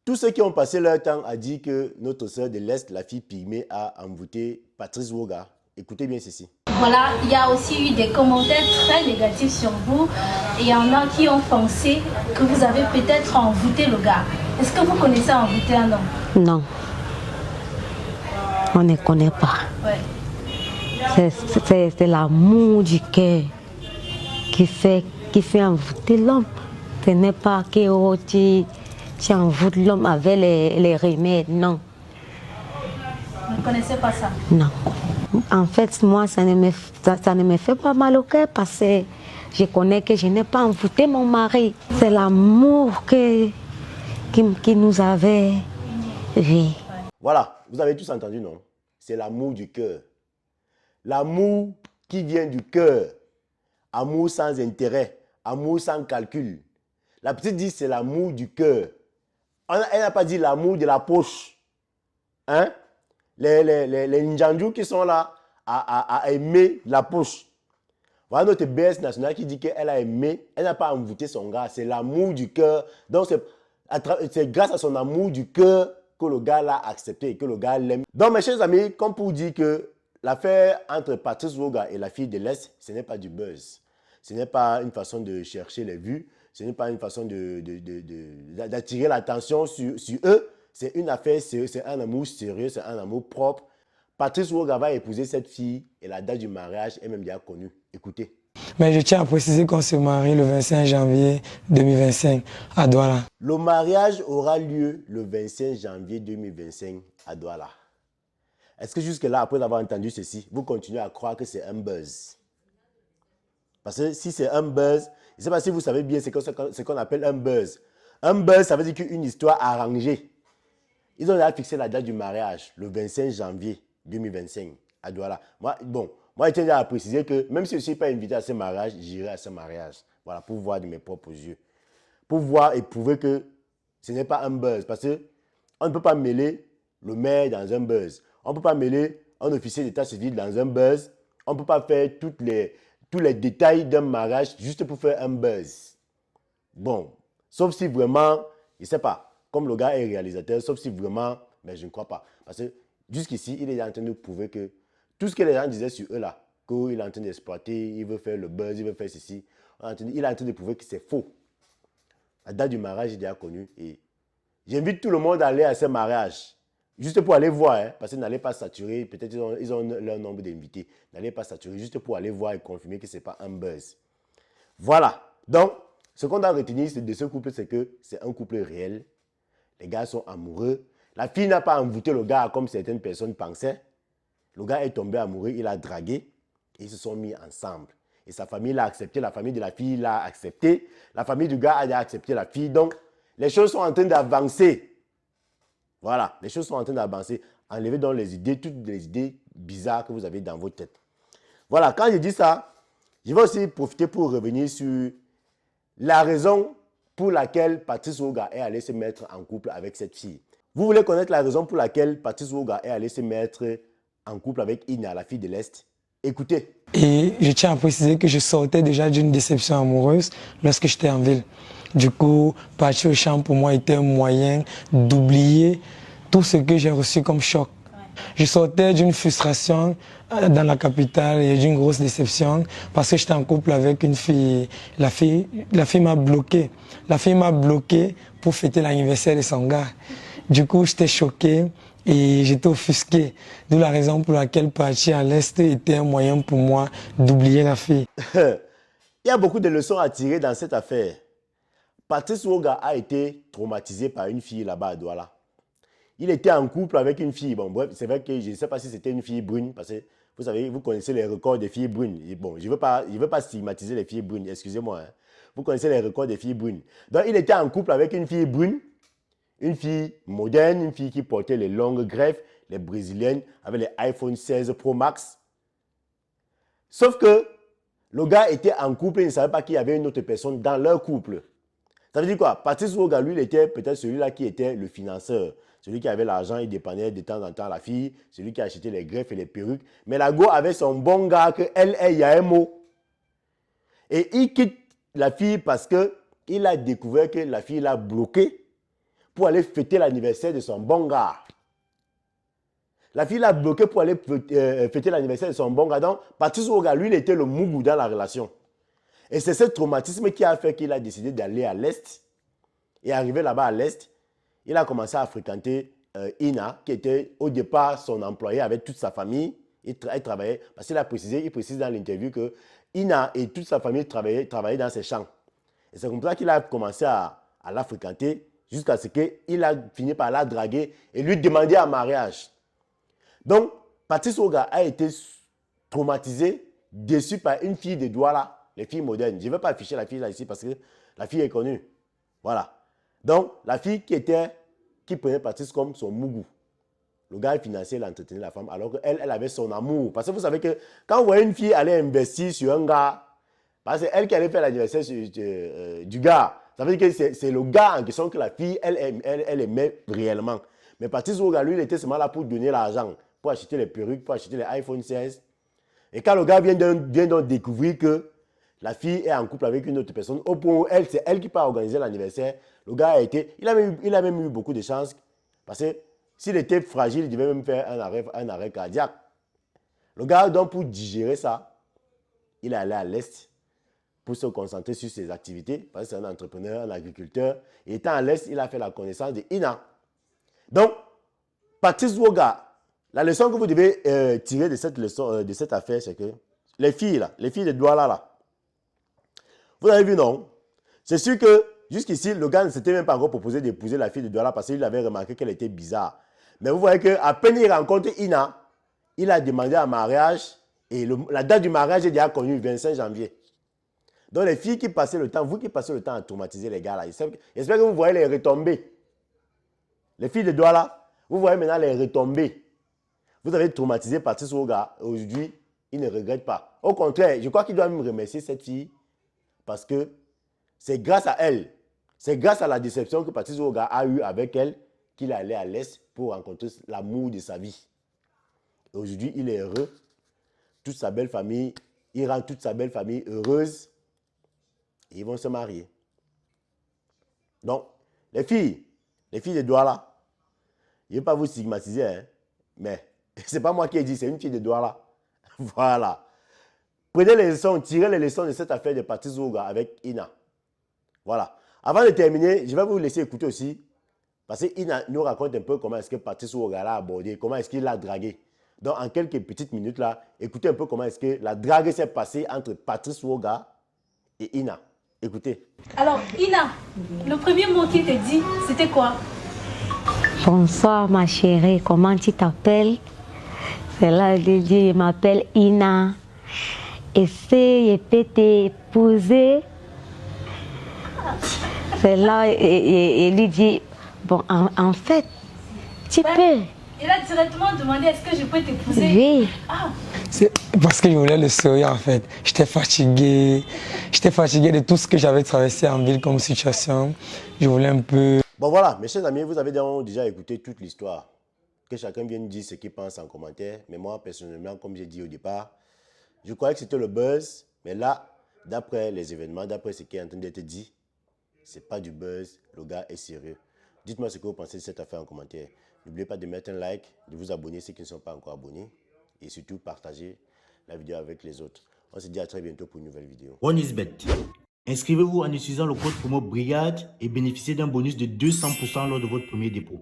Tous ceux qui ont passé leur temps à dire que notre sœur de l'Est, la fille pygmée, a envoûté Patrice Woga. Écoutez bien ceci. Voilà, il y a aussi eu des commentaires très négatifs sur vous. Et il y en a qui ont pensé que vous avez peut-être envoûté le gars. Est-ce que vous connaissez envoûter un homme? Non. On ne connaît pas. Ouais. C'est l'amour du cœur qui fait envoûter l'homme. Ce n'est pas que tu envoûtes l'homme avec les remèdes, non. Vous ne connaissez pas ça? Non. En fait, moi, ça ne me fait pas mal au cœur parce que je connais que je n'ai pas envoûté mon mari. C'est l'amour qui nous avait fait. Voilà, vous avez tous entendu, non? C'est l'amour du cœur. L'amour qui vient du cœur. Amour sans intérêt, amour sans calcul. La petite dit c'est l'amour du cœur. Elle n'a pas dit l'amour de la poche. Hein? Les Njandjou qui sont là à aimer la poche. Voilà notre BS nationale qui dit qu'elle a aimé, elle n'a pas envoûté son gars. C'est l'amour du cœur. Donc c'est grâce à son amour du cœur que le gars l'a accepté et que le gars l'aime. Donc mes chers amis, comme pour dire que l'affaire entre Patrice Woga et la fille de l'Est, ce n'est pas du buzz. Ce n'est pas une façon de chercher les vues. Ce n'est pas une façon d'attirer l'attention sur eux. C'est une affaire sérieuse, c'est un amour sérieux, c'est un amour propre. Patrice Woga va épouser cette fille et la date du mariage est même déjà connue. Écoutez. Mais je tiens à préciser qu'on se marie le 25 janvier 2025 à Douala. Le mariage aura lieu le 25 janvier 2025 à Douala. Est-ce que jusque-là, après avoir entendu ceci, vous continuez à croire que c'est un buzz? Parce que si c'est un buzz, je ne sais pas si vous savez bien ce qu'on appelle un buzz. Un buzz, ça veut dire qu'une histoire arrangée. Ils ont déjà fixé la date du mariage, le 25 janvier 2025 à Douala. Moi, je tiens à préciser que même si je ne suis pas invité à ce mariage, j'irai à ce mariage. Voilà, pour voir de mes propres yeux. Pour voir et prouver que ce n'est pas un buzz. Parce qu'on ne peut pas mêler le maire dans un buzz. On ne peut pas mêler un officier d'état civil dans un buzz. On ne peut pas faire tous les détails d'un mariage juste pour faire un buzz. Bon, sauf si vraiment, je ne sais pas, comme le gars est réalisateur, sauf si vraiment, mais je ne crois pas. Parce que jusqu'ici, il est en train de prouver que tout ce que les gens disaient sur eux là, qu'il est en train d'exploiter, il veut faire le buzz, il veut faire ceci, il est en train de prouver que c'est faux. La date du mariage est déjà connue et j'invite tout le monde à aller à ce mariage. Juste pour aller voir, hein, parce que n'allez pas saturer, peut-être ils ont leur nombre d'invités. N'allez pas saturer, juste pour aller voir et confirmer que ce n'est pas un buzz. Voilà. Donc, ce qu'on doit retenir de ce couple, c'est que c'est un couple réel. Les gars sont amoureux. La fille n'a pas envoûté le gars comme certaines personnes pensaient. Le gars est tombé amoureux, il a dragué et ils se sont mis ensemble. Et sa famille l'a accepté, la famille de la fille l'a accepté, la famille du gars a accepté la fille. Donc, les choses sont en train d'avancer. Voilà, les choses sont en train d'avancer. Enlevez donc les idées, toutes les idées bizarres que vous avez dans votre tête. Voilà, quand je dis ça, je vais aussi profiter pour revenir sur la raison pour laquelle Patrice Woga est allé se mettre en couple avec cette fille. Vous voulez connaître la raison pour laquelle Patrice Woga est allé se mettre en couple avec Ina, la fille de l'Est? Écoutez. Et je tiens à préciser que je sortais déjà d'une déception amoureuse lorsque j'étais en ville. Du coup, partir au champ pour moi était un moyen d'oublier tout ce que j'ai reçu comme choc. Je sortais d'une frustration dans la capitale et d'une grosse déception parce que j'étais en couple avec une fille. La fille m'a bloqué. La fille m'a bloqué pour fêter l'anniversaire de son gars. Du coup, j'étais choqué et j'étais offusqué. D'où la raison pour laquelle partir à l'Est était un moyen pour moi d'oublier la fille. Il y a beaucoup de leçons à tirer dans cette affaire. Patrice Woga a été traumatisé par une fille là-bas à Douala. Il était en couple avec une fille. Bon, bref, c'est vrai que je ne sais pas si c'était une fille brune, parce que vous savez, vous connaissez les records des filles brunes. Et bon, je ne veux pas stigmatiser les filles brunes, excusez-moi. Hein. Vous connaissez les records des filles brunes. Donc, il était en couple avec une fille brune, une fille moderne, une fille qui portait les longues greffes, les brésiliennes, avec les iPhone 16 Pro Max. Sauf que le gars était en couple et il ne savait pas qu'il y avait une autre personne dans leur couple. Ça veut dire quoi? Patrice Woga, lui, il était peut-être celui-là qui était le financeur. Celui qui avait l'argent, il dépendait de temps en temps à la fille. Celui qui achetait les greffes et les perruques. Mais la go avait son bon gars que elle est Yaemo. Et il quitte la fille parce qu'il a découvert que la fille l'a bloqué pour aller fêter l'anniversaire de son bon gars. La fille l'a bloqué pour aller fêter l'anniversaire de son bon gars. Donc, Patrice Ouga, lui, il était le mougou dans la relation. Et c'est ce traumatisme qui a fait qu'il a décidé d'aller à l'Est. Et arrivé là-bas à l'Est, il a commencé à fréquenter Ina, qui était au départ son employé avec toute sa famille. Il travaillait, parce qu'il a précisé, il précise dans l'interview que Ina et toute sa famille travaillaient dans ses champs. Et c'est comme ça qu'il a commencé à la fréquenter jusqu'à ce qu'il a fini par la draguer et lui demander en mariage. Donc, Patrice Ouga a été traumatisé, déçu par une fille de Douala, les filles modernes. Je ne vais pas afficher la fille là ici parce que la fille est connue. Voilà. Donc, la fille qui prenait Patrice comme son mougou. Le gars financier, il entretenait la femme alors qu'elle, elle avait son amour. Parce que vous savez que quand vous voyez une fille aller investir sur un gars, parce que c'est elle qui allait faire l'anniversaire du gars, ça veut dire que c'est le gars en question que la fille, elle aimait réellement. Mais Patrice Ouga, lui, il était seulement là pour donner l'argent, pour acheter les perruques, pour acheter les iPhone 16. Et quand le gars vient donc découvrir que la fille est en couple avec une autre personne, au point où c'est elle qui part organiser l'anniversaire, le gars il a même eu beaucoup de chance. Parce que s'il était fragile, il devait même faire un arrêt cardiaque. Le gars, donc, pour digérer ça, il est allé à l'Est pour se concentrer sur ses activités. Parce que c'est un entrepreneur, un agriculteur. Et étant à l'Est, il a fait la connaissance de Ina. Donc, Patrice Ouga, la leçon que vous devez tirer de cette affaire, c'est que les filles de Douala, là, vous avez vu, non? C'est sûr que jusqu'ici, le gars ne s'était même pas encore proposé d'épouser la fille de Douala parce qu'il avait remarqué qu'elle était bizarre. Mais vous voyez qu'à peine il rencontre Ina, il a demandé un mariage et la date du mariage est déjà connue, 25 janvier. Donc les filles qui passaient le temps, vous qui passez le temps à traumatiser les gars là, j'espère que vous voyez les retombées. Les filles de Douala, vous voyez maintenant les retombées. Vous avez traumatisé Patrice Ouga. Aujourd'hui, il ne regrette pas. Au contraire, je crois qu'il doit même remercier cette fille parce que c'est grâce à elle, c'est grâce à la déception que Patrice Ouga a eue avec elle qu'il est allé à l'Est pour rencontrer l'amour de sa vie. Aujourd'hui, il est heureux. Toute sa belle famille, il rend toute sa belle famille heureuse. Et ils vont se marier. Donc, les filles de Douala, je ne vais pas vous stigmatiser, hein, mais ce n'est pas moi qui ai dit, c'est une fille de Douala. Voilà. Prenez les leçons, tirez les leçons de cette affaire de Patrice Ouga avec Ina. Voilà. Avant de terminer, je vais vous laisser écouter aussi, parce que Ina nous raconte un peu comment est-ce que Patrice Ouga l'a abordé, comment est-ce qu'il l'a dragué. Donc, en quelques petites minutes là, écoutez un peu comment est-ce que la drague s'est passée entre Patrice Ouga et Ina. Écoutez. Alors, Ina, le premier mot qu'il t'a dit, c'était quoi? Bonsoir ma chérie, comment tu t'appelles? C'est là qu'il dit, je m'appelle Ina. Et si je peux t'épouser? C'est là, il lui dit, bon, en fait, tu peux. Il a directement demandé, est-ce que je peux t'épouser? Oui. Ah. C'est parce que je voulais le sourire en fait. J'étais fatigué de tout ce que j'avais traversé en ville comme situation. Je voulais un peu... Bon voilà, mes chers amis, vous avez déjà écouté toute l'histoire. Que chacun vienne dire ce qu'il pense en commentaire. Mais moi, personnellement, comme j'ai dit au départ, je croyais que c'était le buzz. Mais là, d'après les événements, d'après ce qui est en train d'être dit, c'est pas du buzz, le gars est sérieux. Dites-moi ce que vous pensez de cette affaire en commentaire. N'oubliez pas de mettre un like, de vous abonner ceux qui ne sont pas encore abonnés. Et surtout, partagez la vidéo avec les autres. On se dit à très bientôt pour une nouvelle vidéo. OneXBet. Inscrivez-vous en utilisant le code promo BRIGADE et bénéficiez d'un bonus de 200% lors de votre premier dépôt.